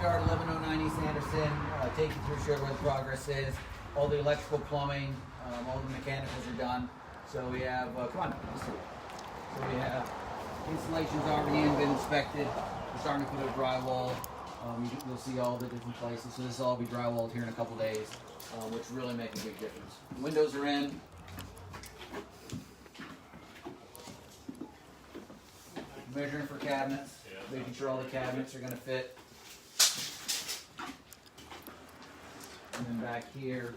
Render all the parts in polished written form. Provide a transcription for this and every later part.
start 1109 East Anderson. Take you through, show where the progress is. All the electrical, plumbing, all the mechanicals are done. So we have, come on, let's see. So we have installations already in, been inspected. We're starting to put a drywall. You'll see all the different places. So this will all be drywalled here in a couple days, which really make a big difference. Windows are in. Measuring for cabinets, making sure all the cabinets are going to fit. And then back here,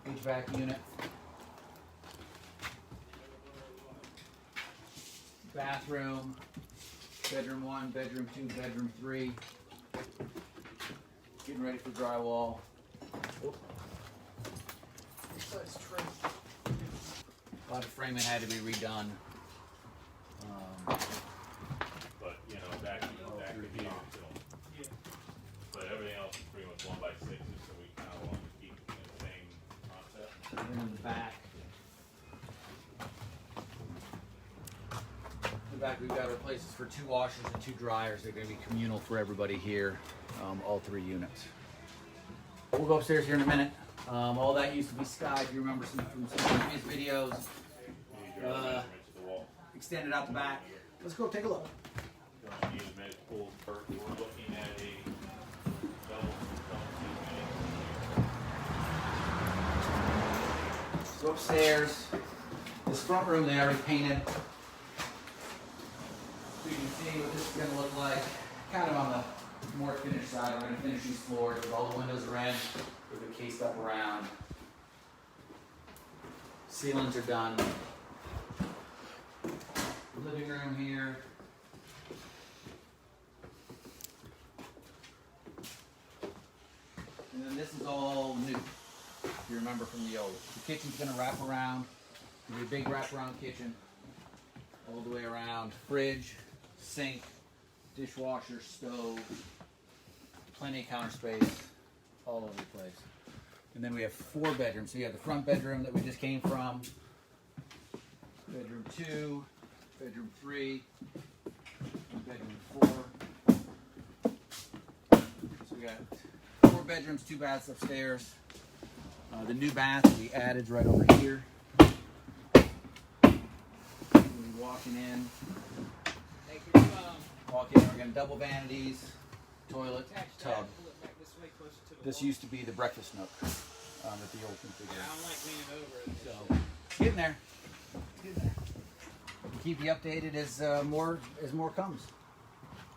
HVAC unit. Bathroom, bedroom 1, bedroom 2, bedroom 3. Getting ready for drywall. A lot of framing had to be redone. But you know, that could be until. But everything else is pretty much 1x6s, so we kind of want to keep the same concept. And then in the back. In the back, we've got our places for 2 washers and 2 dryers. They're going to be communal for everybody here, all 3 units. We'll go upstairs here in a minute. All that used to be sky, if you remember from some previous videos. Extended out the back. Let's go take a look. We're looking at a So upstairs, this front room they already painted. So you can see what this is going to look like. Kind of on the more finished side. We're going to finish these floors with all the windows are in. They've been cased up around. Ceilings are done. Living room here. And then this is all new, if you remember from the old. The kitchen's going to wrap around. It'll be a big wraparound kitchen. All the way around. Fridge, sink, dishwasher, stove. Plenty of counter space all over the place. And then we have 4 bedrooms. So you have the front bedroom that we just came from. Bedroom 2. Bedroom 3, bedroom 4. So we got 4 bedrooms, 2 baths upstairs. The new bath we added is right over here. We're walking in. Walk in, we're going to double vanities, toilet, tub. This used to be the breakfast nook at the old configuration. I don't like leaning over it. So, it's getting there. It's getting there. Keep you updated as more comes.